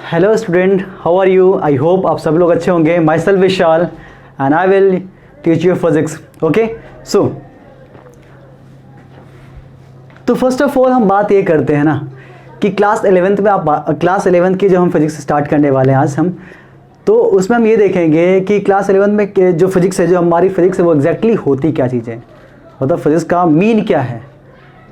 Hello student, how are you? I hope आप सब लोग अच्छे होंगे। Myself Vishal and I will teach you physics. Okay, so तो फर्स्ट ऑफ ऑल हम बात ये करते हैं ना कि क्लास 11th में क्लास 11th की जो हम फिजिक्स स्टार्ट करने वाले हैं आज हम, तो उसमें हम ये देखेंगे कि क्लास 11th में जो फिजिक्स है, जो हमारी फिजिक्स है, वो एग्जैक्टली होती क्या चीज़ है, मतलब फिजिक्स का मीन क्या है,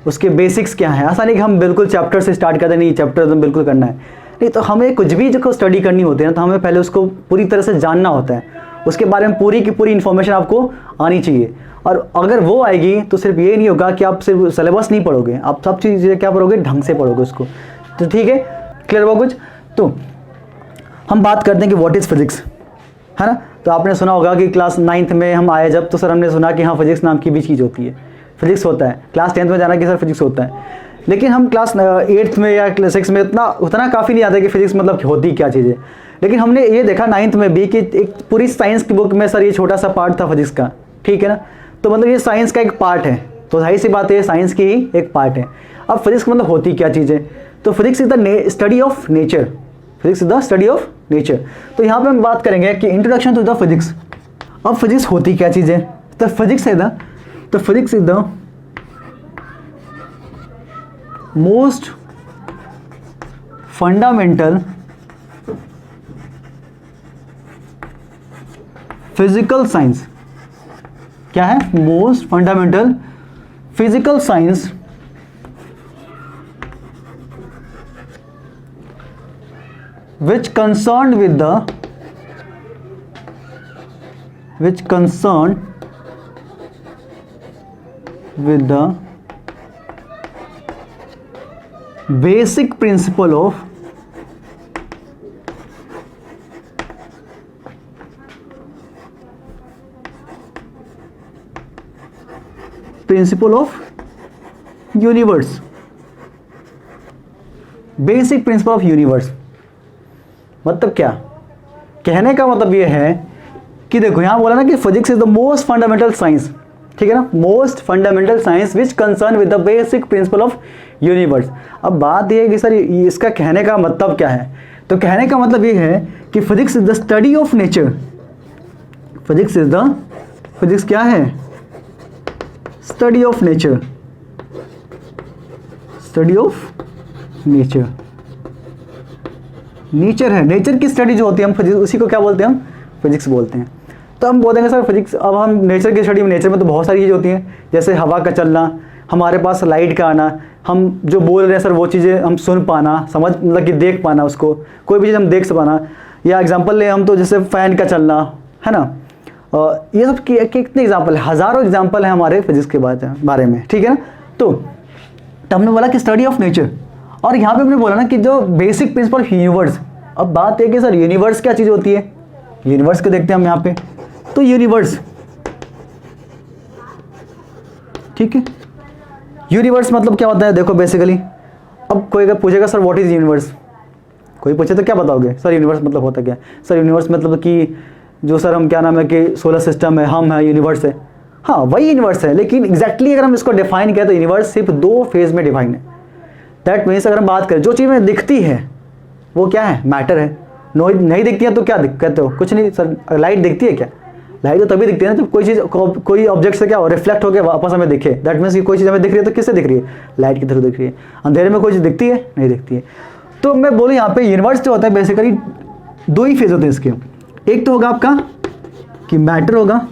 उसके बेसिक्स क्या है। ऐसा नहीं कि हम बिल्कुल चैप्टर से स्टार्ट करते नहीं, चैप्टर तो बिल्कुल करना है नहीं, तो हमें कुछ भी जो स्टडी करनी होती है ना, तो हमें पहले उसको पूरी तरह से जानना होता है, उसके बारे में पूरी की पूरी इन्फॉर्मेशन आपको आनी चाहिए। और अगर वो आएगी तो सिर्फ ये नहीं होगा कि आप सिर्फ सिलेबस नहीं पढ़ोगे, आप सब चीज़ें क्या पढ़ोगे, ढंग से पढ़ोगे उसको। तो ठीक है, क्लियर हुआ कुछ? तो हम बात करते हैं कि व्हाट इज़ फिजिक्स, है ना। तो आपने सुना होगा कि क्लास 9th में हम आए जब, तो सर हमने सुना कि हाँ फिजिक्स नाम की भी चीज़ होती है, फिजिक्स होता है। क्लास 10th में जाना कि सर फिजिक्स होता है, लेकिन हम क्लास 8th में या क्लास 6 में उतना काफ़ी नहीं आता कि फिजिक्स मतलब होती क्या चीज़ है। लेकिन हमने ये देखा 9th में भी कि एक पूरी साइंस की बुक में सर ये छोटा सा पार्ट था फिजिक्स का, ठीक है ना। तो मतलब ये साइंस का एक पार्ट है, तो जाहिर सी बात है साइंस की ही एक पार्ट है। अब फिजिक्स मतलब होती क्या चीज़ है, तो physics is the study of nature, physics is the study of nature. तो यहाँ पे हम बात करेंगे कि इंट्रोडक्शन टू द फिजिक्स। अब फिजिक्स होती क्या चीज़ है, तो physics is the most fundamental physical science. क्या है? Most fundamental physical science which concerned with the basic principle of universe. Basic principle of universe मतलब क्या? कहने का मतलब ये है कि देखो यहाँ बोला ना कि physics is the most fundamental science, ठीक है ना, most fundamental science which concern with the basic principle of universe. अब बात ये है कि सर इसका कहने का मतलब क्या है, तो कहने का मतलब ये है कि physics is the study of nature. Physics क्या है? Study of nature, study of nature. Nature है, नेचर की स्टडी जो होती है हम फिजिक्स, उसी को क्या बोलते हैं, हम फिजिक्स बोलते हैं। तो हम बोलेंगे सर फिजिक्स, अब हम नेचर की स्टडी में, नेचर में तो बहुत सारी चीज़ें होती हैं, जैसे हवा का चलना, हमारे पास लाइट का आना, हम जो बोल रहे हैं सर वो चीज़ें हम सुन पाना, समझ मतलब कि देख पाना उसको, कोई भी चीज़ हम देख पाना। या एग्जांपल ले हम तो जैसे फ़ैन का चलना, है ना, ये सब कितने एग्जाम्पल है, हज़ारों एग्जाम्पल है हमारे फिजिक्स के बारे में, ठीक है ना। तो हमने बोला कि स्टडी ऑफ नेचर, और यहाँ पे हमने बोला ना कि जो बेसिक प्रिंसिपल ऑफ यूनिवर्स। अब बात है कि सर यूनिवर्स क्या चीज़ होती है, यूनिवर्स को देखते हैं हम यहाँ पे। तो यूनिवर्स, ठीक है, यूनिवर्स मतलब क्या होता है, देखो बेसिकली अब कोई अगर पूछेगा सर व्हाट इज यूनिवर्स, कोई पूछे तो क्या बताओगे सर यूनिवर्स मतलब होता क्या? सर यूनिवर्स मतलब कि जो सर हम क्या नाम है कि सोलर सिस्टम है, हम है, यूनिवर्स है। हाँ वही यूनिवर्स है, लेकिन एग्जैक्टली अगर हम इसको डिफाइन करें तो यूनिवर्स सिर्फ 2 फेज में डिफाइन है। दैट मीन्स अगर हम बात करें जो चीज़ में दिखती है वो क्या है, मैटर है। नहीं दिखती है तो क्या कहते हो, कुछ नहीं सर। लाइट दिखती है क्या? लाइट तो तभी दिखती है ना जब कोई चीज़, कोई ऑब्जेक्ट से क्या हो, रिफ्लेक्ट होकर वापस हमें दिखे। दैट मीन्स कि कोई चीज़ हमें दिख रही है तो किससे दिख रही है, लाइट की थ्रू दिख रही है। अंधेरे में कोई चीज़ दिखती है, नहीं दिखती है। तो मैं बोलूँ यहाँ पे यूनिवर्स जो होता है बेसिकली 2 ही फेज होते हैं इसके। एक तो होगा आपका कि मैटर होगा,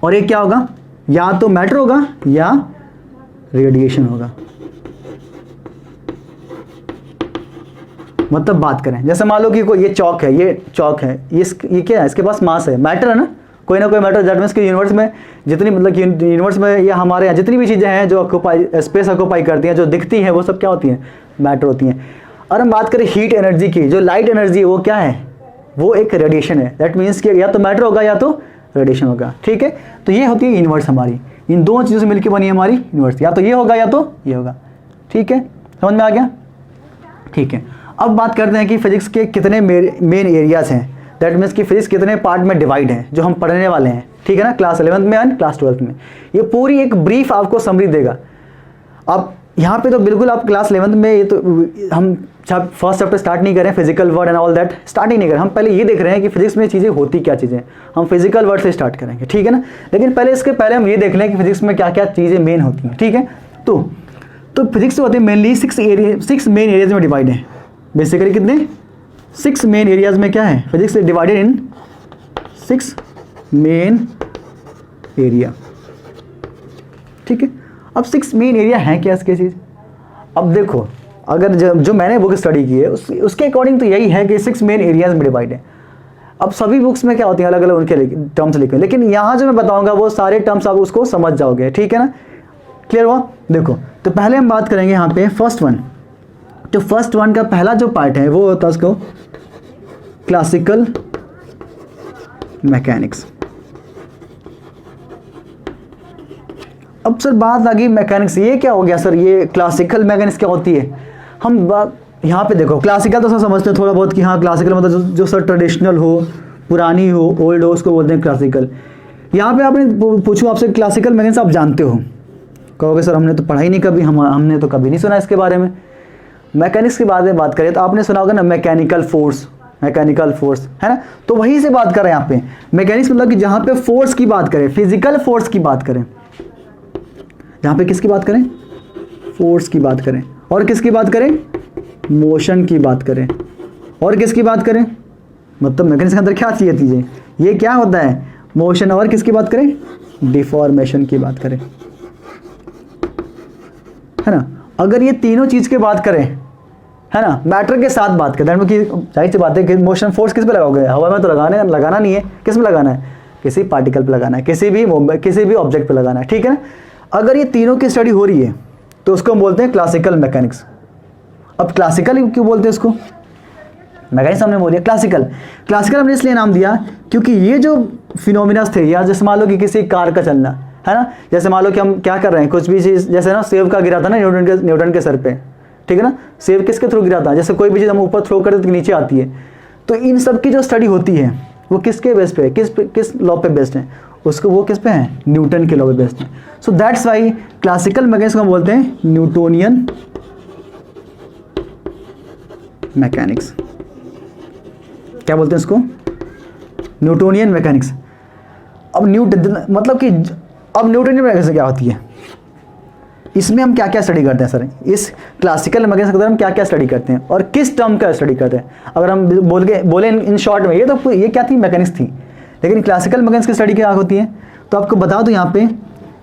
और एक क्या होगा, या तो मैटर होगा या रेडिएशन होगा। मतलब बात करें जैसे मान लो कि कोई ये चौक है, ये क्या है, इसके पास मास है, मैटर है ना, कोई ना कोई मैटर। दैट मीन्स कि यूनिवर्स में जितनी, मतलब कि यूनिवर्स में या हमारे यहाँ जितनी भी चीज़ें हैं जो स्पेस ऑक्यूपाई करती हैं, जो दिखती हैं, वो सब क्या होती हैं, मैटर होती हैं। और हम बात करें हीट एनर्जी की, जो लाइट एनर्जी है वो क्या है, वो एक रेडिएशन है। दैट मीन्स कि या तो मैटर होगा या तो रेडिएशन होगा, ठीक है। तो ये होती है यूनिवर्स हमारी, इन 2 चीज़ों से मिलकर बनी है हमारी यूनिवर्स, या तो ये होगा या तो ये होगा, ठीक है, समझ में आ गया, ठीक है। अब बात करते हैं कि फिजिक्स के कितने मेन एरियाज हैं। दैट मीन्स कि फिजिक्स कितने पार्ट में डिवाइड हैं जो हम पढ़ने वाले हैं, ठीक है ना, क्लास 11th में एंड क्लास 12th में। ये पूरी एक ब्रीफ आपको समरी देगा। अब यहाँ पे तो बिल्कुल आप क्लास 11th में, ये तो हम फर्स्ट चैप्टर स्टार्ट नहीं करें, physical word and all that start ही नहीं करें, हम पहले ये देख रहे हैं कि फिजिक्स में चीज़ें होती क्या चीज़ें, हम फिजिकल वर्ड से स्टार्ट करेंगे, ठीक है ना। लेकिन पहले इसके पहले हम ये देख लें कि फिजिक्स में क्या क्या चीज़ें मेन होती हैं, ठीक है। तो फिजिक्स होते हैं मेनली 6 मेन एरियाज में डिवाइड है। बेसिकली कितने 6 मेन एरियाज में क्या है, physics divided in 6 main area, ठीक है। अब 6 मेन एरिया है क्या इसके चीज़, अब देखो अगर जो मैंने बुक स्टडी की है उसके अकॉर्डिंग तो यही है कि 6 मेन एरियाज में डिवाइड है। अब सभी बुक्स में क्या होती हैं, अलग अलग उनके टर्म्स लिखे हैं, लेकिन यहाँ जो मैं बताऊंगा वो सारे टर्म्स आप उसको समझ जाओगे, ठीक है ना, क्लियर हुआ। देखो तो पहले हम बात करेंगे यहाँ पे फर्स्ट वन, तो फर्स्ट वन का पहला जो पार्ट है वो होता है उसको क्लासिकल मैकेनिक्स। अब सर बात आ गई मैकेनिक्स, ये क्या हो गया सर, ये क्लासिकल मैकेनिक्स क्या होती है। हम यहाँ पे देखो क्लासिकल तो सर समझते हैं थोड़ा बहुत कि हाँ क्लासिकल मतलब जो सर ट्रेडिशनल हो, पुरानी हो, ओल्ड हो, उसको बोलते हैं क्लासिकल। यहाँ पे आपने पूछूं आपसे क्लासिकल मैकेनिक्स आप जानते हो, कहोगे सर हमने तो पढ़ा ही नहीं कभी, हमने तो कभी नहीं सुना इसके बारे में। मैकेनिक्स के बारे में बात करें तो आपने सुना होगा ना मैकेनिकल फोर्स है ना, तो वहीं से बात करें यहाँ पे। मैकेनिक्स मतलब कि जहाँ पे फोर्स की बात करें, फिजिकल फोर्स की बात करें, जहाँ पे किसकी बात करें, फोर्स की बात करें, और किसकी बात करें, मोशन की बात करें, और किसकी बात करें, मतलब मैकेनिक्स के अंदर क्या चीज़ें, ये क्या होता है मोशन, और किसकी बात करें, डिफॉर्मेशन की बात करें, है ना। अगर ये तीनों चीज़ की बात करें, है ना, मैटर के साथ बात करें, कि जाहिर सी बात है कि मोशन फोर्स किस पे लगाओगे, हवा में तो लगाना नहीं है, किस में लगाना है, किसी पार्टिकल पे लगाना है, किसी भी ऑब्जेक्ट पे लगाना है, ठीक है ना। अगर ये तीनों की स्टडी हो रही है तो उसको हम बोलते हैं क्लासिकल मैकेनिक्स। अब क्लासिकल क्यों बोलते हैं इसको, मैकेनिक्स हमने बोल दिया, क्लासिकल हमने इसलिए नाम दिया क्योंकि ये जो फिनोमिनास थे, या जैसे मान लो कि किसी कार का चलना, है ना, जैसे मान लो कि हम क्या कर रहे हैं, कुछ भी चीज़, जैसे ना सेब का गिरा था ना न्यूटन के सर पे, ठीक है ना, सेब किसके थ्रू गिरा था, जैसे कोई भी चीज़ हम ऊपर थ्रो करते तो नीचे आती है, तो इन सब की जो स्टडी होती है वो किसके बेस पे, किस लॉ पे बेस्ड है, उसको वो किस पे है, न्यूटन के लॉ पे बेस्ड है। So that's why classical mechanics को हम बोलते हैं न्यूटोनियन मैकेनिक्स। क्या बोलते हैं इसको, न्यूटोनियन मैकेनिक्स। अब मतलब कि अब न्यूटोनियन मैकेनिक्स क्या होती है, इसमें हम क्या क्या स्टडी करते हैं सर, इस क्लासिकल मैकेनिक्स के अंदर हम क्या क्या स्टडी करते हैं और किस टर्म का स्टडी करते हैं। अगर हम बोले इन शॉर्ट में, ये क्या थी, मैकेनिक्स थी, लेकिन क्लासिकल मैकेनिक्स की स्टडी क्या होती है, तो आपको बता दो यहाँ पे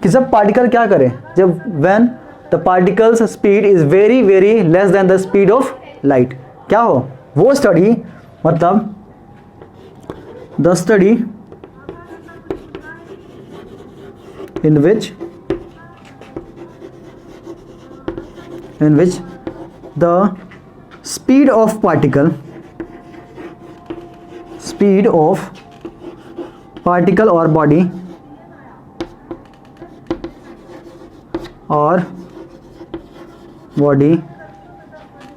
कि जब पार्टिकल क्या करे, जब when the particles speed is very very less than the speed of light, क्या हो वो स्टडी, मतलब the study in which the speed of particle or body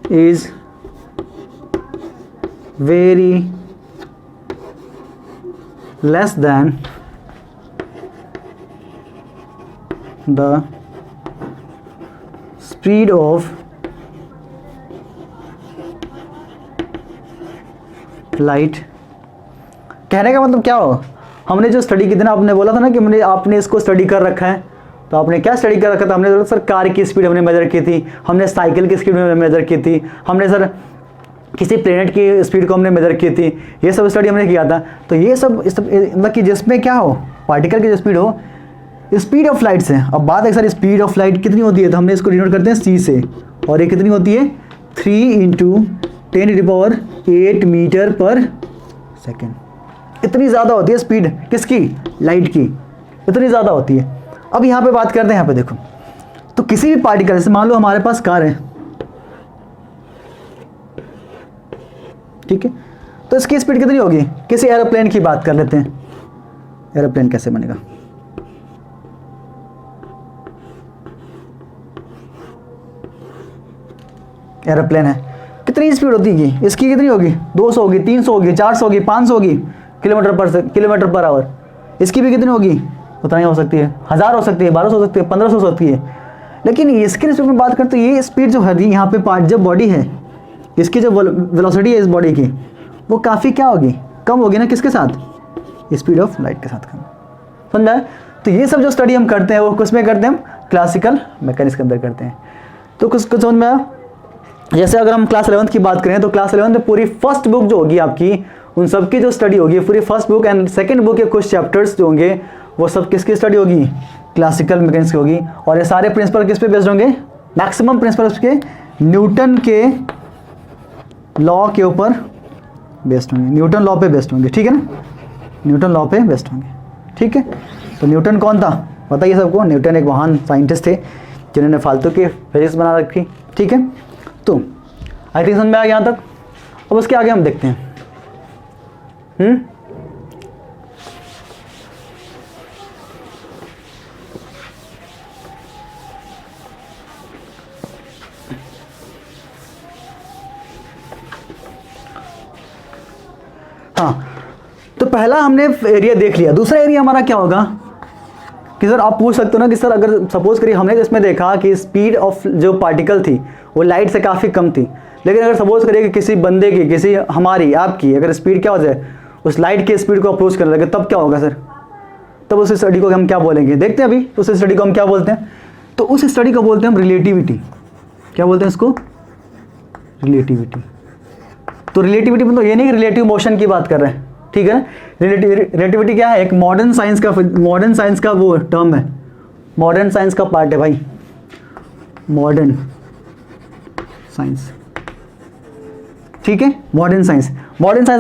is very less than the speed of light. कहने का मतलब क्या हो, हमने जो स्टडी की थी ना, आपने बोला था ना कि आपने इसको स्टडी कर रखा है, तो आपने क्या स्टडी कर रखा था, हमने सर कार की स्पीड हमने मेजर की थी, हमने साइकिल की स्पीड मेजर की थी, हमने सर किसी प्लेनेट की स्पीड को हमने मेजर की थी, ये सब स्टडी हमने किया था। तो ये सब मतलब कि जिसमें क्या हो, पार्टिकल की जो स्पीड हो, स्पीड ऑफ लाइट से। अब बात है सर स्पीड ऑफ लाइट कितनी होती है, तो हमने इसको डिनोट करते हैं c से, और ये कितनी होती है 3 × 10⁸ मीटर पर सेकेंड। इतनी ज़्यादा होती है स्पीड किसकी, लाइट की, इतनी ज़्यादा होती है। अब यहाँ पे बात करते हैं, यहाँ पे देखो, तो किसी भी पार्टिकल, जैसे मान लो हमारे पास कार है, ठीक है, तो इसकी स्पीड कितनी होगी, किसी एरोप्लेन की बात कर लेते हैं, एरोप्लेन कैसे बनेगा, एरोप्लेन है, कितनी स्पीड होती है इसकी, कितनी होगी, 200 होगी, 300 होगी, 400 होगी, 500 होगी किलोमीटर पर आवर। इसकी भी कितनी होगी, उतना ही हो सकती है, 1000 हो सकती है, 1200 हो सकती है, 1500 हो सकती है। लेकिन इसके रिस्पेक्ट में बात करते तो ये स्पीड जो है यहाँ पे पार्ट जब बॉडी है, इसकी जो वेलोसिटी है इस बॉडी की, वो काफ़ी क्या होगी, कम होगी ना, किसके साथ, स्पीड ऑफ लाइट के साथ कम। समझा है? तो ये सब जो स्टडी हम करते हैं वो किस में करते हैं, हम क्लासिकल मैकेनिक्स के अंदर करते हैं। तो कुछ समझ में आया? जैसे अगर हम क्लास 11th की बात करें तो क्लास 11th में पूरी फर्स्ट बुक जो होगी आपकी, उन सब की जो स्टडी होगी, पूरी first book and second book के कुछ चैप्टर्स जो होंगे वो सब किसकी स्टडी होगी, क्लासिकल मैकेनिक्स की होगी। और ये सारे प्रिंसिपल किस पे बेस्ड होंगे, मैक्सिमम प्रिंसिपल उसके न्यूटन के लॉ के ऊपर बेस्ड होंगे, न्यूटन लॉ पे बेस्ड होंगे, ठीक है ना, न्यूटन लॉ पे बेस्ड होंगे, ठीक है। तो न्यूटन कौन था बताइए सबको, न्यूटन एक महान साइंटिस्ट थे जिन्होंने फालतू की फिजिक्स बना रखी, ठीक है। तो आई थिंक समझ में आ गया यहाँ तक। अब उसके आगे हम देखते हैं। हाँ, तो पहला हमने एरिया देख लिया। दूसरा एरिया हमारा क्या होगा कि सर आप पूछ सकते हो ना कि सर अगर सपोज करिए हमने इसमें देखा कि स्पीड ऑफ जो पार्टिकल थी वो लाइट से काफ़ी कम थी, लेकिन अगर सपोज करिए कि किसी बंदे की, किसी हमारी आपकी अगर स्पीड क्या हो जाए, उस लाइट की स्पीड को अप्रोच करने लगे, तब क्या होगा सर, तब उस स्टडी को हम क्या बोलेंगे, देखते हैं अभी उस स्टडी को हम क्या बोलते हैं। तो उस स्टडी को बोलते हैं हम रिलेटिविटी। क्या बोलते हैं इसको, रिलेटिविटी। तो रिलेटिविटी मतलब ये नहीं कि रिलेटिव मोशन की बात कर रहे हैं, ठीक है ना। रिलेटिविटी क्या है, एक मॉडर्न साइंस का वो टर्म है, मॉडर्न साइंस का पार्ट है भाई, मॉडर्न साइंस, ठीक है। मॉडर्न साइंस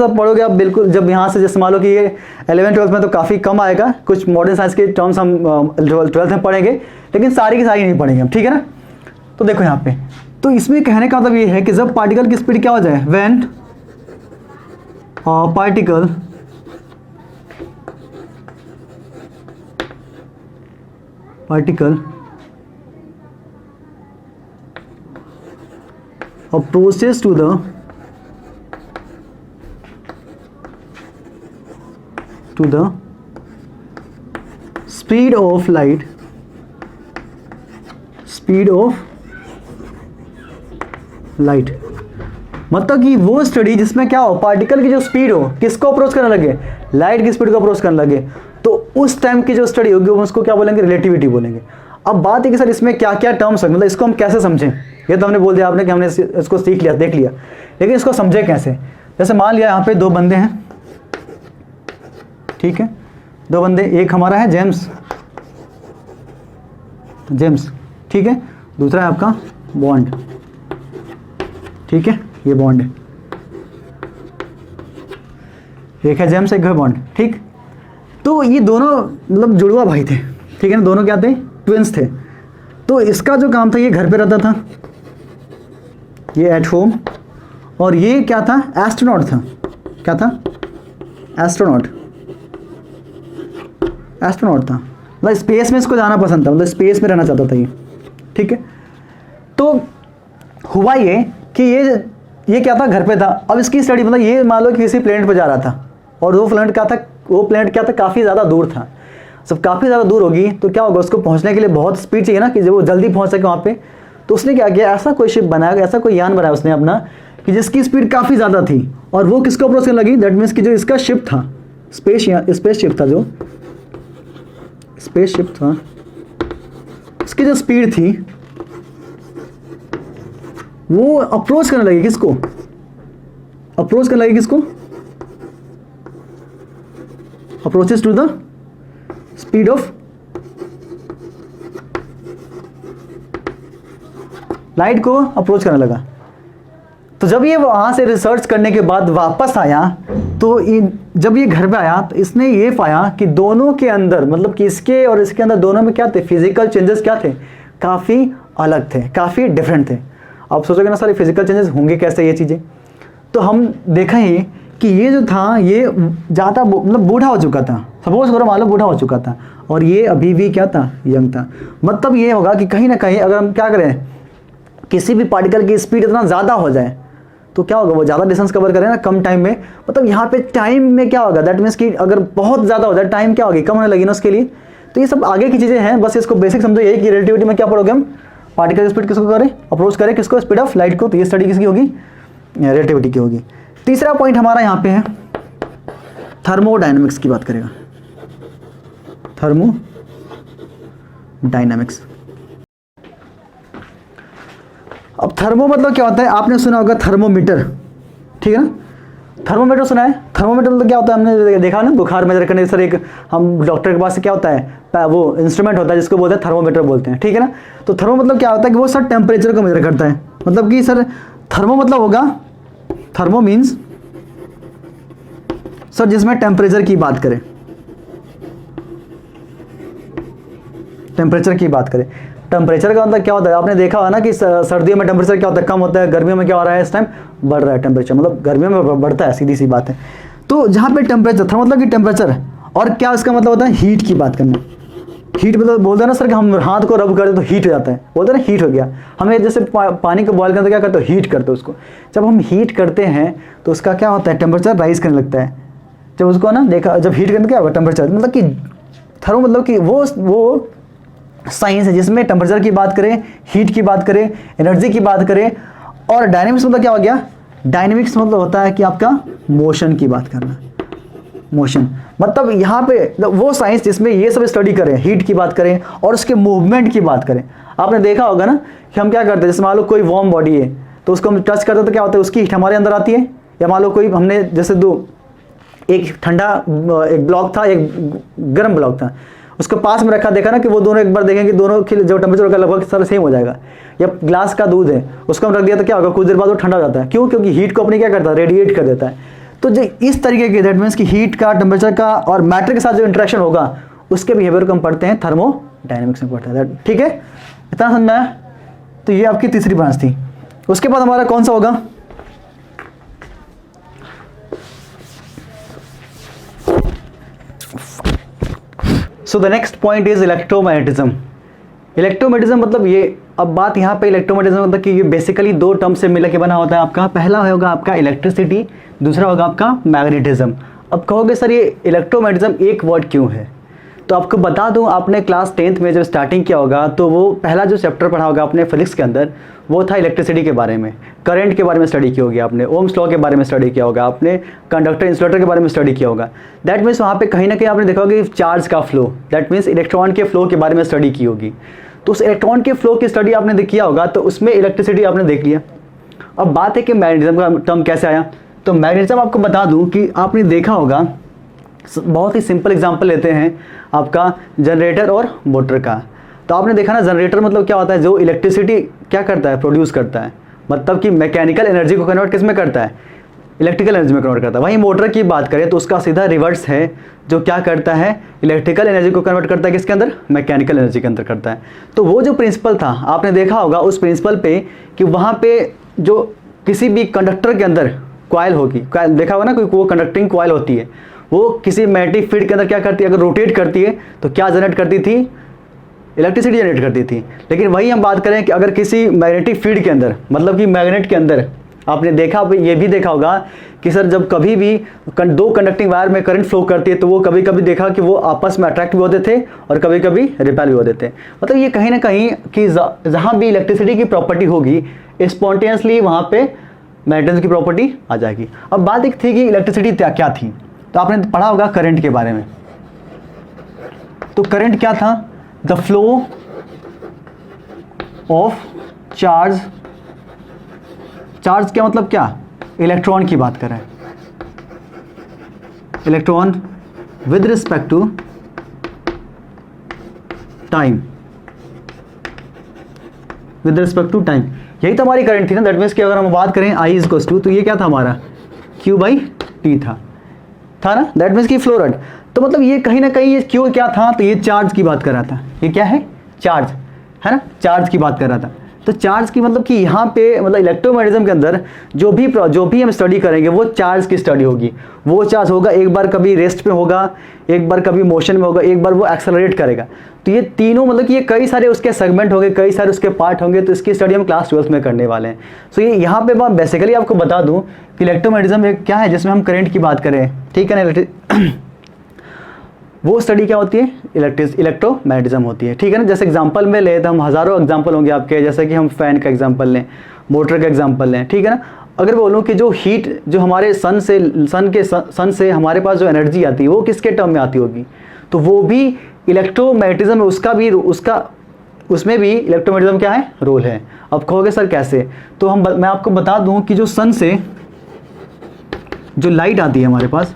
आप पढ़ोगे आप बिल्कुल, जब यहाँ से जैसे मान लो कि ये 11th-12th में तो काफ़ी कम आएगा, कुछ मॉडर्न साइंस के टर्म्स हम 12th में पढ़ेंगे, लेकिन सारी की सारी नहीं पढ़ेंगे हम, ठीक है ना। तो देखो यहाँ पे, तो इसमें कहने का मतलब ये है कि जब पार्टिकल की स्पीड क्या हो जाए, when particle approaches to the speed of light, मतलब कि वो स्टडी जिसमें क्या हो, पार्टिकल की जो स्पीड हो किसको अप्रोच करने लगे, लाइट की स्पीड को अप्रोच करने लगे, तो उस टाइम की जो स्टडी होगी वो उसको क्या बोलेंगे, रिलेटिविटी बोलेंगे। अब बात है कि सर इसमें क्या क्या टर्म्स है, मतलब इसको हम कैसे समझें। ये तो हमने बोल दिया आपने कि हमने इसको सीख लिया, देख लिया, लेकिन इसको समझे कैसे। जैसे मान लिया यहाँ पे दो बंदे हैं, ठीक है, दो बंदे, एक हमारा है जेम्स, ठीक है, दूसरा है आपका बॉन्ड, ठीक है, ये बॉन्ड है, एक है जेम्स एक है बॉन्ड, ठीक। तो ये दोनों मतलब जुड़वा भाई थे, ठीक है ना, दोनों क्या थे, ट्विंस थे। तो इसका जो काम था ये घर पे रहता था, ये एट होम, और ये क्या था, एस्ट्रोनॉट था। क्या था, एस्ट्रोनॉट था, मतलब स्पेस में इसको जाना पसंद था, मतलब स्पेस में रहना चाहता था ये, ठीक है। तो हुआ ये कि ये क्या था, घर पे था। अब इसकी स्टडी मतलब ये मान लो कि किसी प्लेनेट पे जा रहा था, और वो प्लेनेट क्या था, काफ़ी ज़्यादा दूर था। सब काफ़ी ज़्यादा दूर होगी तो क्या होगा, उसको पहुंचने के लिए बहुत स्पीड चाहिए ना, कि जब वो जल्दी पहुंच सके वहाँ पे। तो उसने क्या किया, ऐसा कोई शिप बनाया, ऐसा कोई यान बनाया उसने अपना, कि जिसकी स्पीड काफ़ी ज़्यादा थी, और वो किसको अप्रोच करने लगी, दैट मीन्स कि जो इसका शिप था, स्पेस शिप था, उसकी जो स्पीड थी वो अप्रोच करने लगी किसको, approaches to the speed of light को अप्रोच करने लगा। तो जब ये वहां से रिसर्च करने के बाद वापस आया, तो जब ये घर पे आया तो इसने ये पाया कि दोनों के अंदर, मतलब कि इसके और इसके अंदर दोनों में क्या थे, फिजिकल चेंजेस क्या थे, काफ़ी अलग थे, काफ़ी डिफरेंट थे। आप सोचोगे ना सारे फिजिकल चेंजेस होंगे कैसे ये चीज़ें, तो हम देखा ही कि ये जो था ये ज़्यादा मतलब बूढ़ा हो चुका था, सपोज करो मान लो बूढ़ा हो चुका था, और ये अभी भी क्या था, यंग था। मतलब ये होगा कि कहीं ना कहीं अगर हम क्या करें, किसी भी पार्टिकल की स्पीड इतना ज़्यादा हो जाए तो क्या होगा, वो ज़्यादा डिस्टेंस कवर करें ना कम टाइम में। मतलब यहाँ पे टाइम में क्या होगा, दैट मीन्स कि अगर बहुत ज़्यादा हो जाए टाइम क्या होगी, कम होने लगी ना उसके लिए। तो ये सब आगे की चीज़ें हैं, बस इसको बेसिक समझो, यही कि रिलेटिविटी में क्या पढ़ोगे हम, पार्टिकल की स्पीड किसको करे, अप्रोच करे किसको, स्पीड ऑफ लाइट को। तो ये स्टडी किसकी होगी, रिलेटिविटी की होगी। तीसरा पॉइंट हमारा यहाँ पे है थर्मोडायनेमिक्स की बात करेगा, थर्मोडायनेमिक्स। अब थर्मो मतलब क्या होता है, आपने सुना होगा थर्मोमीटर, ठीक है ना, थर्मोमीटर सुना है। थर्मोमीटर मतलब क्या होता है, हमने देखा ना, बुखार मेजर करने सर एक हम डॉक्टर के पास से क्या होता है, वो इंस्ट्रूमेंट होता है जिसको बोलते हैं थर्मोमीटर बोलते हैं, ठीक है ना। तो थर्मो मतलब क्या होता है कि वो सर टेम्परेचर को मेजर करता है, मतलब कि सर थर्मो मतलब होगा, थर्मो मीन्स सर जिसमें टेम्परेचर की बात करें, टेम्परेचर की बात करें। टेम्परेचर का मतलब क्या होता है, आपने देखा होगा ना कि सर्दियों में टेम्परेचर क्या होता है, कम होता है, गर्मियों में क्या हो रहा है, इस टाइम बढ़ रहा है टेम्परेचर, मतलब गर्मियों में बढ़ता है, सीधी सी बात है। तो जहाँ पे टेम्परेचर था मतलब कि टेम्परेचर, और क्या इसका मतलब होता है, हीट की बात करना। हीट मतलब बोलते हैं ना सर कि हम हाथ को रब करें तो हीट हो जाता है, बोलते हैं ना हीट हो गया। हमें जैसे पानी को बॉयल करते तो क्या करते हो, हीट करते हो उसको। जब हम हीट करते हैं तो उसका क्या होता है, टेम्परेचर राइज करने लगता है। जब उसको ना देखा, जब हीट करने क्या होगा, टेम्परेचर मतलब कि थर्मो मतलब कि वो साइंस है जिसमें टेम्परेचर की बात करें, हीट की बात करें, एनर्जी की बात करें। और डायनेमिक्स मतलब क्या हो गया, डायनेमिक्स मतलब होता है कि आपका मोशन की बात करना, मोशन मतलब यहाँ पे वो साइंस जिसमें ये सब स्टडी करें, हीट की बात करें और उसके मूवमेंट की बात करें। आपने देखा होगा ना कि हम क्या करते हैं, जैसे मान लो कोई वार्म बॉडी है तो उसको हम टच करते हैं तो क्या होता है, उसकी हीट हमारे अंदर आती है। या मान लो कोई हमने जैसे एक ठंडा एक ब्लॉक था, एक गर्म ब्लॉक था, उसको पास में रखा, देखा ना कि वो दोनों एक बार देखेंगे दोनों की जो टेम्परेचर होगा लगभग सारा सेम हो जाएगा। या ग्लास का दूध है, उसको हम रख दिया तो क्या होगा, कुछ देर बाद वो ठंडा हो जाता है। क्यों, क्योंकि हीट को अपने क्या करता है, रेडिएट कर देता है। तो जो इस तरीके के, दैट मीन्स कि हीट का, टेम्परेचर का और मैटर के साथ जो इंटरेक्शन होगा उसके बिहेवियर को हम पढ़ते हैं थर्मोडायनेमिक्स में पढ़ते हैं, ठीक है। इतना समझ में आया। तो ये आपकी तीसरी ब्रांच थी। उसके बाद हमारा कौन सा होगा, so the next point is electromagnetism. Electromagnetism मतलब ये, अब बात यहाँ पे इलेक्ट्रोमैग्नेटिज्म मतलब कि ये बेसिकली दो टर्म से मिलकर बना होता है आपका। पहला होगा आपका इलेक्ट्रिसिटी, दूसरा होगा आपका मैग्नेटिज्म। अब कहोगे सर ये इलेक्ट्रोमैग्नेटिज्म एक वर्ड क्यों है, तो आपको बता दूं, आपने क्लास 10th में जब स्टार्टिंग किया होगा तो वो पहला जो चैप्टर पढ़ा होगा आपने फिजिक्स के अंदर, वो था इलेक्ट्रिसिटी के बारे में, करंट के बारे में स्टडी की होगी आपने, ओम्स लॉ के बारे में स्टडी किया होगा आपने, कंडक्टर इंसुलेटर के बारे में स्टडी किया होगा। दैट मीन्स वहाँ पे कहीं ना कहीं आपने देखा होगा कि चार्ज का फ्लो, दैट मीन्स इलेक्ट्रॉन के फ्लो के बारे में स्टडी की होगी। तो उस इलेक्ट्रॉन के फ्लो की स्टडी आपने किया होगा तो उसमें इलेक्ट्रिसिटी आपने देख लिया। अब बात है कि मैग्नेटिज्म का टर्म कैसे आया। तो मैग्नेटिज्म आपको बता दूं कि आपने देखा होगा, बहुत ही सिंपल एग्जांपल लेते हैं आपका जनरेटर और मोटर का। तो आपने देखा ना, जनरेटर मतलब क्या होता है, जो इलेक्ट्रिसिटी क्या करता है, प्रोड्यूस करता है, मतलब कि मैकेनिकल एनर्जी को कन्वर्ट किस में करता है, इलेक्ट्रिकल एनर्जी में कन्वर्ट करता है। वहीं मोटर की बात करें तो उसका सीधा रिवर्स है, जो क्या करता है, इलेक्ट्रिकल एनर्जी को कन्वर्ट करता है किसके अंदर, मैकेनिकल एनर्जी के अंदर करता है। तो वो जो प्रिंसिपल था आपने देखा होगा, उस प्रिंसिपल पे कि वहाँ पे जो किसी भी कंडक्टर के अंदर कॉइल होगी, देखा होगा ना, कोई वो कंडक्टिंग कॉइल होती है, वो किसी मैग्नेटिक फील्ड के अंदर क्या करती है, अगर रोटेट करती है तो क्या जनरेट करती थी, इलेक्ट्रिसिटी जनरेट करती थी। लेकिन वही हम बात करें कि अगर किसी मैग्नेटिक फील्ड के अंदर, मतलब कि मैग्नेट के अंदर, आपने देखा, ये भी देखा होगा कि सर जब कभी भी दो कंडक्टिंग वायर में करंट फ्लो करती है तो वो कभी कभी देखा कि वो आपस में अट्रैक्ट भी होते थे और कभी कभी रिपेल भी होते थे। मतलब ये कहीं ना कहीं कि जहाँ भी इलेक्ट्रिसिटी की प्रॉपर्टी होगी, स्पॉन्टेनियसली वहाँ पे मैग्नेटिज्म की प्रॉपर्टी आ जाएगी। अब बात एक थी कि इलेक्ट्रिसिटी क्या थी, तो आपने पढ़ा होगा करंट के बारे में। तो करंट क्या था, the flow of charge. Charge क्या मतलब क्या, इलेक्ट्रॉन की बात करें, electron with respect to time, with respect to time, यही तो हमारी करंट थी ना। दैट मीन्स कि अगर हम बात करें I इक्वल्स टू, तो ये क्या था हमारा Q/T था ना, दैट मीन्स कि फ्लो रेट। तो मतलब ये कहीं ना कहीं ये Q क्या था, तो ये चार्ज की बात कर रहा था। ये क्या है, चार्ज है ना, चार्ज की बात कर रहा था। तो चार्ज की मतलब कि यहाँ पे मतलब इलेक्ट्रोमैग्नेटिज्म के अंदर जो भी हम स्टडी करेंगे वो चार्ज की स्टडी होगी। वो चार्ज होगा, एक बार कभी रेस्ट पे होगा, एक बार कभी मोशन में होगा, एक बार वो एक्सेलरेट करेगा। तो ये तीनों मतलब कि ये कई सारे उसके सेगमेंट होंगे, कई सारे उसके पार्ट होंगे। तो इसकी स्टडी हम क्लास 12th में करने वाले हैं। सो ये यहाँ पे मैं बेसिकली आपको बता दूँ कि इलेक्ट्रोमैग्नेटिज्म एक क्या है, जिसमें हम करंट की बात करें, ठीक है ना। वो स्टडी क्या होती है, इलेक्ट्रोमैग्नेटिज्म होती है, ठीक है ना। जैसे एग्जांपल में ले तो हम हज़ारों एग्जांपल होंगे आपके, जैसे कि हम फ़ैन का एग्जांपल लें, मोटर का एग्जांपल लें, ठीक है ना। अगर बोलूँ कि जो हीट जो हमारे सन से हमारे पास जो एनर्जी आती है वो किसके टर्म में आती होगी, तो वो भी इलेक्ट्रोमैग्नेटिज्म में उसमें भी इलेक्ट्रोमैग्नेटिज्म क्या है, रोल है। अब कहोगे सर कैसे, तो मैं आपको बता दूं कि जो सन से जो लाइट आती है हमारे पास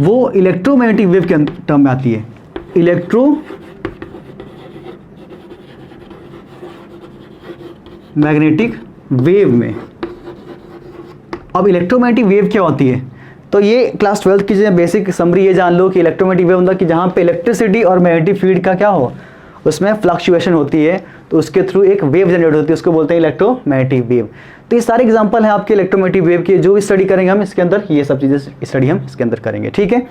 वो इलेक्ट्रोमैग्नेटिक वेव के टर्म में आती है, इलेक्ट्रोमैग्नेटिक वेव में। अब इलेक्ट्रोमैग्नेटिक वेव क्या होती है, तो ये क्लास 12 की जो बेसिक समरी ये जान लो कि इलेक्ट्रोमैग्नेटिक वेव मतलब कि जहाँ पे इलेक्ट्रिसिटी और मैग्नेटिक फील्ड का क्या हो, उसमें फ्लक्चुएशन होती है, तो उसके थ्रू एक वेव जनरेट होती है, उसको बोलते हैं इलेक्ट्रोमैग्नेटिक वेव। तो ये सारे एग्जांपल हैं आपके इलेक्ट्रोमैग्नेटिक वेव के, जो स्टडी करेंगे हम इसके अंदर, ये सब चीज़ें स्टडी हम इसके अंदर करेंगे, ठीक है।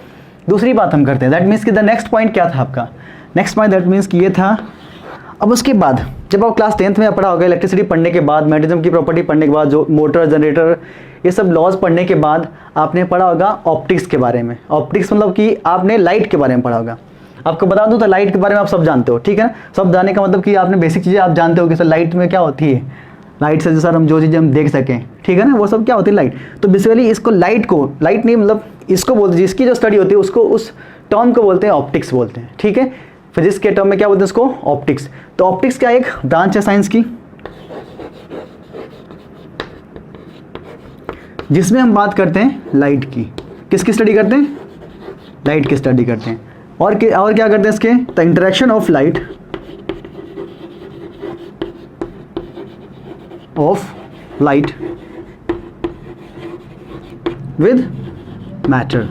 दूसरी बात हम करते हैं, दैट मीन्स कि द नेक्स्ट पॉइंट क्या था आपका, नेक्स्ट पॉइंट दैट मीन्स कि ये था। अब उसके बाद जब आप क्लास 10th में पढ़ा होगा, इलेक्ट्रिसिटी पढ़ने के बाद, मैग्नेटिज्म की प्रॉपर्टी पढ़ने के बाद, जो मोटर जनरेटर ये सब लॉज पढ़ने के बाद आपने पढ़ा होगा ऑप्टिक्स के बारे में। ऑप्टिक्स मतलब कि आपने लाइट के बारे में पढ़ा होगा। आपको बता दूं तो लाइट के बारे में आप सब जानते हो, ठीक है ना। सब जानने का मतलब कि आपने बेसिक चीज़ें आप जानते हो कि सर लाइट में क्या होती है, लाइट से सर हम जो चीज़ें हम देख सकें, ठीक है ना, वो सब क्या होती है लाइट। तो बेसिकली इसको लाइट नहीं मतलब इसको बोलते हैं, जिसकी जो स्टडी होती है उसको उस टर्म को बोलते हैं ऑप्टिक्स बोलते हैं, ठीक है। फिजिक्स के टर्म में क्या बोलते हैं उसको, ऑप्टिक्स। तो ऑप्टिक्स क्या एक ब्रांच है साइंस की, जिसमें हम बात करते हैं लाइट की। किसकी स्टडी करते हैं, लाइट की स्टडी करते हैं। और क्या करते हैं इसके, the interaction of light with matter.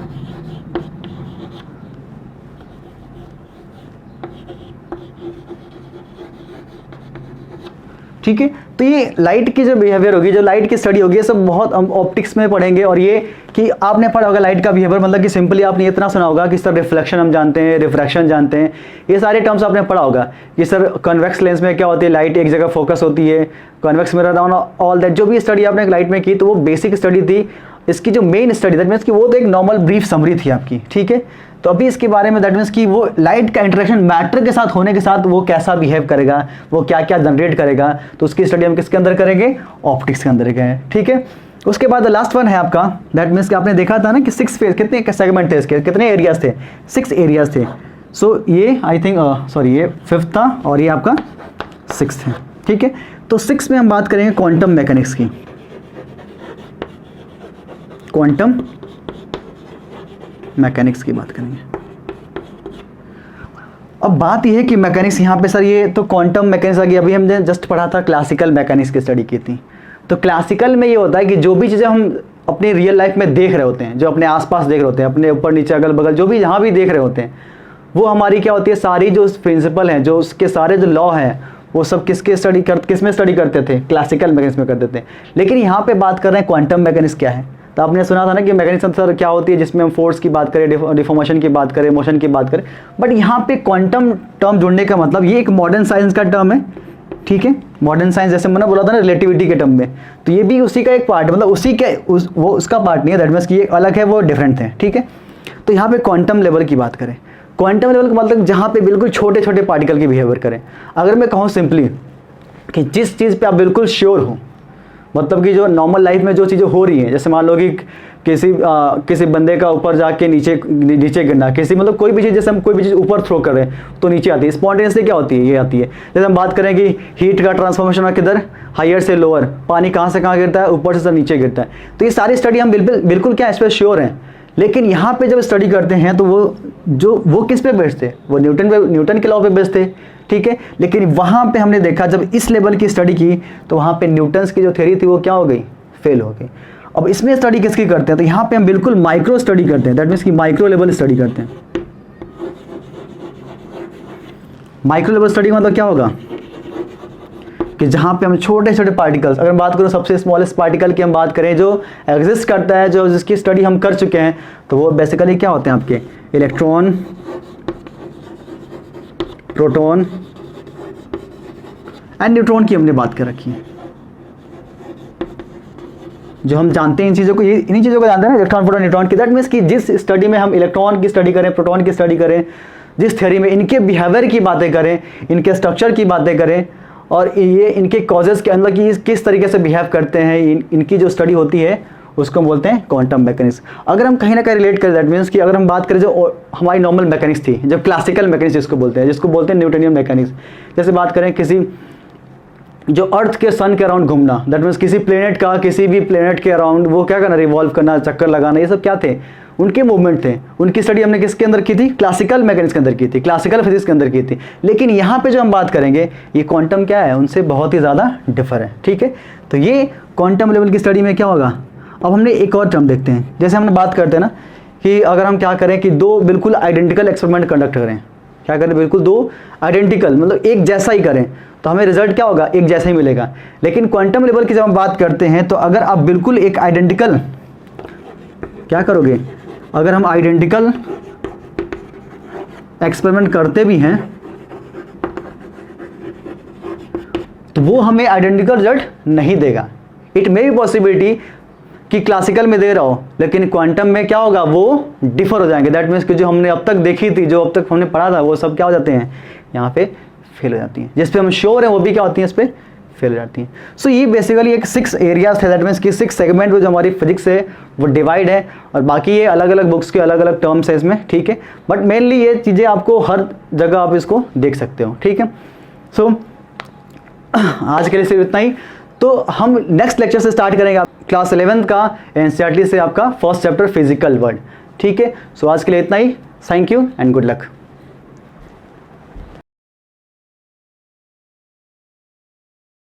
ठीक है, तो ये लाइट की जो बिहेवियर होगी, जो लाइट की स्टडी होगी, ये सब बहुत हम ऑप्टिक्स में पढ़ेंगे। और ये कि आपने पढ़ा होगा लाइट का बिहेवियर, मतलब कि सिंपली आपने इतना सुना होगा कि सर रिफ्लेक्शन हम जानते हैं, रिफ्रैक्शन जानते हैं, ये सारे टर्म्स आपने पढ़ा होगा कि सर कन्वेक्स लेंस में क्या होती है, लाइट एक जगह फोकस होती है, कन्वेक्स मिरर ऑल दैट। जो भी स्टडी आपने लाइट में की तो वो बेसिक स्टडी थी। इसकी जो मेन स्टडी दैट मीन्स कि वो तो एक नॉर्मल ब्रीफ समरी थी आपकी, ठीक है। तो अभी इसके बारे में दैट मीन्स कि वो लाइट का इंटरेक्शन मैटर के साथ होने के साथ वो कैसा बिहेव करेगा, वो क्या क्या जनरेट करेगा, तो उसकी स्टडी हम किसके अंदर करेंगे, ऑप्टिक्स के अंदर करेंगे, ठीक है। उसके बाद लास्ट वन है आपका, दैट मीन्स कि आपने देखा था ना कि 6 फेज, कितने सेगमेंट थे इसके, कितने एरियाज थे, 6 एरियाज थे। सो ये आई थिंक ये 5th था और ये आपका 6th है, ठीक है। तो 6 में हम बात करेंगे क्वांटम मैकेनिक्स की, क्वांटम मैकेनिक्स की बात करेंगे। अब बात यह है कि मैकेनिक्स यहाँ पे सर ये तो क्वांटम मैकेनिक्स आ गई, अभी हमने जस्ट पढ़ा था क्लासिकल मैकेनिक्स की स्टडी की थी। तो क्लासिकल में ये होता है कि जो भी चीज़ें हम अपनी रियल लाइफ में देख रहे होते हैं, जो अपने आसपास देख रहे होते हैं, अपने ऊपर नीचे अगल बगल जो भी जहाँ भी देख रहे होते हैं, वो हमारी क्या होती है, सारी जो प्रिंसिपल हैं, जो उसके सारे जो लॉ हैं, वो सब किस में स्टडी करते थे, क्लासिकल मैकेनिक्स में करते थे। लेकिन यहाँ पे बात कर रहे हैं क्वांटम मैकेनिक्स क्या है। तो आपने सुना था ना कि मैकेनिक्स सर क्या होती है, जिसमें हम फोर्स की बात करें, डिफॉर्मेशन की बात करें, मोशन की बात करें। बट यहाँ पे क्वांटम टर्म जुड़ने का मतलब ये एक मॉडर्न साइंस का टर्म है, ठीक है। मॉडर्न साइंस जैसे मैंने बोला था ना रिलेटिविटी के टर्म में, तो ये भी उसी का एक पार्ट, मतलब उसी के वो उसका पार्ट नहीं है, दैट मीन्स कि ये अलग है, वो डिफरेंट है, ठीक है। तो यहाँ पे क्वांटम लेवल की बात करें, क्वांटम लेवल का मतलब जहाँ पे बिल्कुल छोटे छोटे पार्टिकल की बिहेवियर करें। अगर मैं कहूँ सिंपली कि जिस चीज़ पे आप बिल्कुल श्योर हो, मतलब कि जो नॉर्मल लाइफ में जो चीज़ें हो रही हैं, जैसे मान लो कि किसी बंदे का ऊपर जाके नीचे गिरना, किसी मतलब कोई भी चीज़, जैसे हम कोई भी चीज़ ऊपर थ्रो कर रहे हैं तो नीचे आती है, स्पॉन्टेनियसली क्या होती है, ये आती है। जैसे हम बात करें कि हीट का ट्रांसफॉर्मेशन है किधर, हायर से लोअर, पानी कहाँ से कहाँ गिरता है, ऊपर से सब नीचे गिरता है। तो ये सारी स्टडी हम बिल्कुल क्या इस पर श्योर हैं। लेकिन यहाँ पे जब स्टडी करते हैं तो वो किस पे बेस्ड थे, वो न्यूटन के लॉ पे बेस्ड थे, ठीक है। लेकिन वहाँ पे हमने देखा जब इस लेवल की स्टडी की तो वहाँ पे न्यूटन्स की जो थ्योरी थी वो क्या हो गई, फेल हो गई। अब इसमें स्टडी किसकी करते हैं, तो यहाँ पे हम बिल्कुल माइक्रो स्टडी करते हैं, दैट मीन्स कि माइक्रो लेवल स्टडी करते हैं। माइक्रो लेवल स्टडी मतलब क्या होगा कि जहाँ पे हम छोटे छोटे पार्टिकल्स, अगर बात करो सबसे स्मॉलेस्ट पार्टिकल की हम बात करें जो एग्जिस्ट करता है, जो जिसकी स्टडी हम कर चुके हैं, तो वो बेसिकली क्या होते हैं आपके इलेक्ट्रॉन, प्रोटॉन एंड न्यूट्रॉन की हमने बात कर रखी है। जो हम जानते हैं इन चीज़ों को, ये इन्हीं चीज़ों को जानते हैं ना, इलेक्ट्रॉन प्रोटॉन न्यूट्रॉन की। दैट मीन्स कि जिस स्टडी में हम इलेक्ट्रॉन की स्टडी करें, प्रोटॉन की स्टडी करें, जिस थ्योरी में इनके बिहेवियर की बातें करें, इनके स्ट्रक्चर की बातें करें, और ये इनके कॉजेज़ के अंदर कि किस तरीके से बिहेव करते हैं, इनकी जो स्टडी होती है उसको हम बोलते हैं क्वांटम मैकेनिक्स। अगर हम कहीं ना कहीं रिलेट करें, दैट मीन्स कि अगर हम बात करें जो हमारी नॉर्मल मैकेनिक्स थी, जो क्लासिकल मैकेनिक्स जिसको बोलते हैं न्यूटनियन मैकेनिक्स, जैसे बात करें किसी जो अर्थ के सन के अराउंड घूमना, दैट मीन्स किसी प्लेनेट का किसी भी प्लेनेट के अराउंड वो क्या करना, रिवॉल्व करना, चक्कर लगाना, ये सब क्या थे, उनके मूवमेंट थे। उनकी स्टडी हमने किसके अंदर की थी, क्लासिकल मैकेनिक्स के अंदर की थी, क्लासिकल फिजिक्स के अंदर की थी। लेकिन यहाँ पे जो हम बात करेंगे ये क्वांटम क्या है, उनसे बहुत ही ज़्यादा डिफर है, ठीक है। तो ये क्वांटम लेवल की स्टडी में क्या होगा। अब हमने एक और टर्म देखते हैं, जैसे हमने बात करते हैं ना कि अगर हम क्या करें कि दो बिल्कुल आइडेंटिकल एक्सपेरिमेंट कंडक्ट करें, क्या करें, बिल्कुल दो आइडेंटिकल मतलब एक जैसा ही करें, तो हमें रिजल्ट क्या होगा, एक जैसा ही मिलेगा। लेकिन क्वांटम लेवल की जब हम बात करते हैं तो अगर आप बिल्कुल एक आइडेंटिकल क्या करोगे, अगर हम आइडेंटिकल एक्सपेरिमेंट करते भी हैं तो वो हमें आइडेंटिकल रिजल्ट नहीं देगा। इट मे बी पॉसिबिलिटी कि क्लासिकल में दे रहा हो, लेकिन क्वांटम में क्या होगा, वो डिफर हो जाएंगे। दैट मीन्स कि जो हमने अब तक देखी थी, जो अब तक हमने पढ़ा था, वो सब क्या हो जाते हैं, यहाँ पे फेल हो जाती हैं। जिस पे हम श्योर हैं वो भी क्या होती हैं, इस पे फेल हो जाती हैं। सो ये बेसिकली एक 6 एरियाज थे, दैट मीन्स कि 6 सेगमेंट में जो हमारी फिजिक्स है वो डिवाइड है, और बाकी ये अलग अलग बुक्स के अलग अलग टर्म्स है इसमें, ठीक है। बट मेनली ये चीज़ें आपको हर जगह आप इसको देख सकते हो, ठीक है। सो आज के लिए सिर्फ इतना ही। तो हम नेक्स्ट लेक्चर से स्टार्ट करेंगे क्लास 11th का एनसीईआरटी से आपका फर्स्ट चैप्टर फिजिकल वर्ल्ड, ठीक है। सो आज के लिए इतना ही। Thank you and good luck.